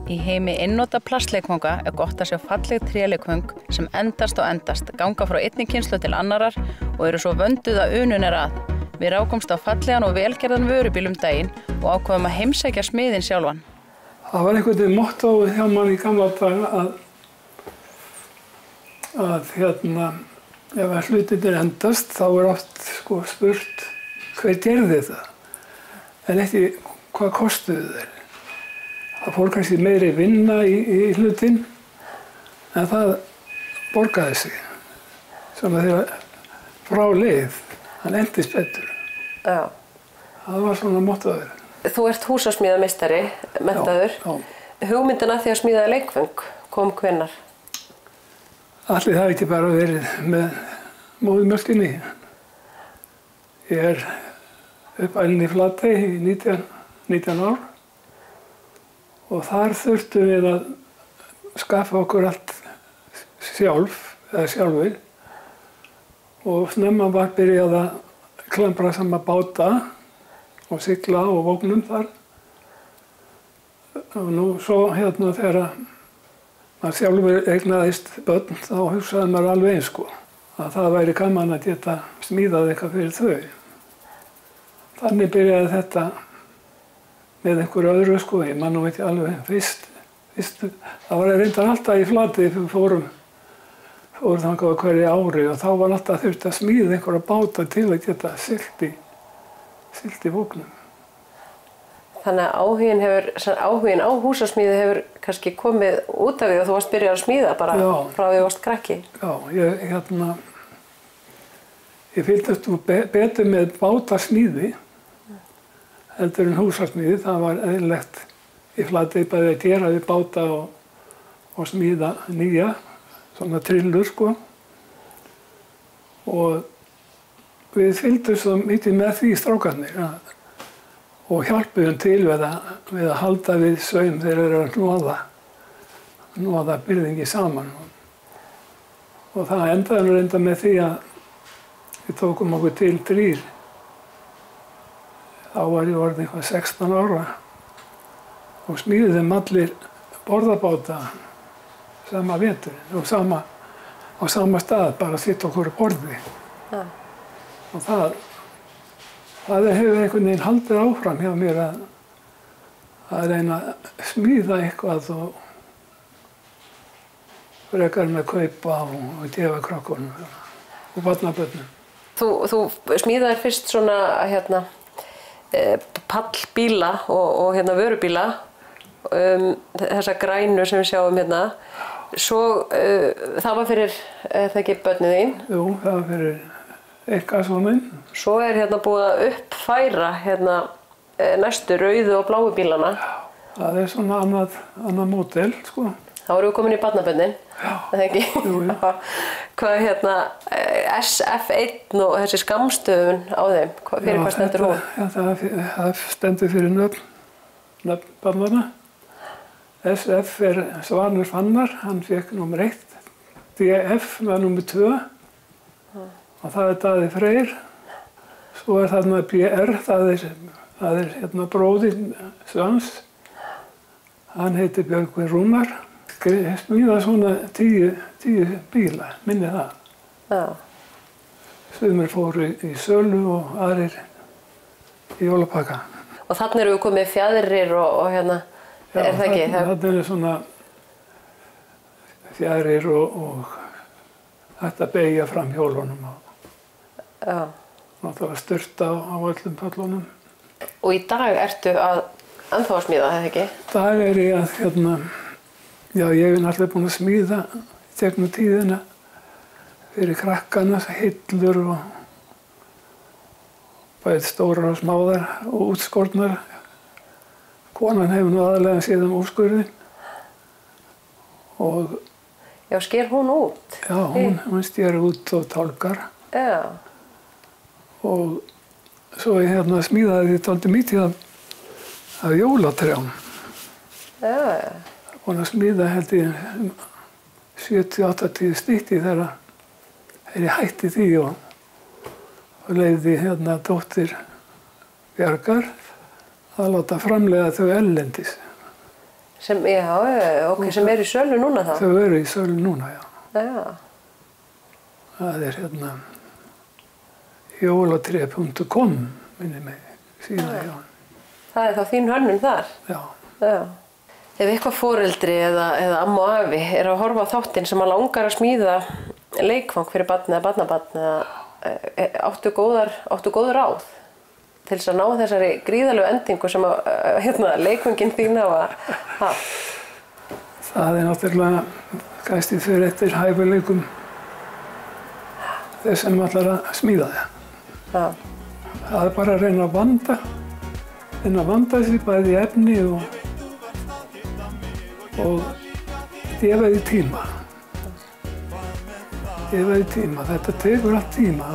Í heimi einnota plastleikfanga gott að sjá falleg tréleikföng sem endast og endast, ganga frá einni kynslóð til annarar og eru svo vönduð að unun að. Við rákumst á fallegan og velgerðan vörubíl daginn og ákváðum að heimsækja smiðinn sjálfan. Það var einhvern veginn mottóið hjá manni í gamla daga að ef hlutirnir endast þá oft spurt hver gerði það, en ekki hvað kostuðu þeir. Það fór kannski meiri vinna í hlutinn, en það borgaði sig. Svona þegar frá leið, hann endist betur. Já. Það var svona mottóið. Þú ert húsasmíðameistari, menntaður. Já. Hugmyndin að því að smíða leikföng kom hvenær? Allir það ekki bara verið með móðurmjólkinni. Ég uppalinn í Flatey í 19 ár og þar þurftum við að skaffa okkur allt sjálfur og snemma var byrjað að klambra saman báta og sigla á vógnum þar. Og nú svo þegar maður sjálfur eignaðist börn þá hugsaði maður alveg eins að það væri gaman að geta smíðað eitthvað fyrir þau. Þannig byrjaði þetta með einhverju öðru ég man nú ekki alveg fyrst. Það var reyndar alltaf í Flatey þegar við fórum þangað hverju ári og þá var alltaf þurft að smíða einhverja báta til að geta siglt í vógnum. Þannig að áhuginn á húsasmíði hefur kannski komið út af því að þú varst byrjað að smíða bara frá því þú varst krakki. Já, ég fylgdist betur með bátasmíði heldur en húsasmíði. Það var eðlilegt í Flatey bæði að gera við báta og smíða nýja, svona trillur Og við fylgdust svo mikið með því strákarnir og hjálpuðum til við að halda við saum þegar þeir eru að hnoða byrðingi saman. Og það endaði reyndar með því að við tókum okkur til 3. Þá var ég orðinn eitthvað 16 ára og smíðum allir borðabáta sama veturinn og á sama stað, bara sitt okkur á borði. Ja. Og það hefur einhvern veginn haldið áfram hjá mér að reyna að smíða eitthvað og frekar með kaupa og gefa krökkunum og barnabörnum. Þú smíðaðir fyrst svona pallbíla og vörubíla, þessa grænu sem við sjáum hérna. Svo það var fyrir, það ekki börnin þín? Jú, það var fyrir einkasoninn. Svo búið að uppfæra næstu rauðu og bláu bílana. Það svona annað módel, Þá erum við komin í barnabörnin. Já. Það ekki? Jú. Hvað SF1 og þessi skammstöfun á þeim, fyrir hvað stendur hún? Já, það stendur fyrir nöfn barnanna. SF Svanur Fannar, hann fékk númer 1. DF var númer 2. Og það Daði Freyr. Svo þarna BR, það er bróðir Svans. Hann heitir Björgvin Rúnar. Smíða svona 10 bíla, minni það. Já. Sumir fóru í sölu og aðrir í jólapakka. Og þarna erum við komið fjaðrir og Já, er það ekki? Þarna eru svona fjaðrir og hægt að beygja fram hjólunum Já. Náttúrulega sturta á öllum pöllunum. Og í dag ertu ennþá að smíða, það ekki? Í dag er ég að já, ég hef náttúrulega búin að smíða í gegnum tíðina fyrir krakkana, hillur og bæði stórar og smáðar og útskornar. Konan hefur nú aðalega séð úrskurðinn. Og Já, sker hún út? Já, hún sker út og tálkar. Já. Og svo ég smíðaði því dálítið mikið af jólatrjám. Já. Búin að smíða held ég 70-80 stykki þegar ég hætti því og leyfði dóttir Bjargar að láta framleiða þau ellendis. Sem sem eru í sölu núna þá? Þau eru í sölu núna, já. Já. Það er jólatré.com, minni mig, síðan hjá hann. Það er þá þín hönnun þar? Já. Já. Ef eitthvað foreldri eða amma og afi er að horfa á þáttinn sem að langar að smíða leikfang fyrir barn eða barnabarn, áttu góð ráð til þess að ná þessari gríðarlegu endingu sem að leikfangin þín hafa haft? Það er náttúrulega gæstið fyrir eftir hæfileikum þess sem ætlar að smíða það. Já. Það er bara að reyna að vanda sig bæði í efni og gefa því tíma. Þetta tekur allt tíma.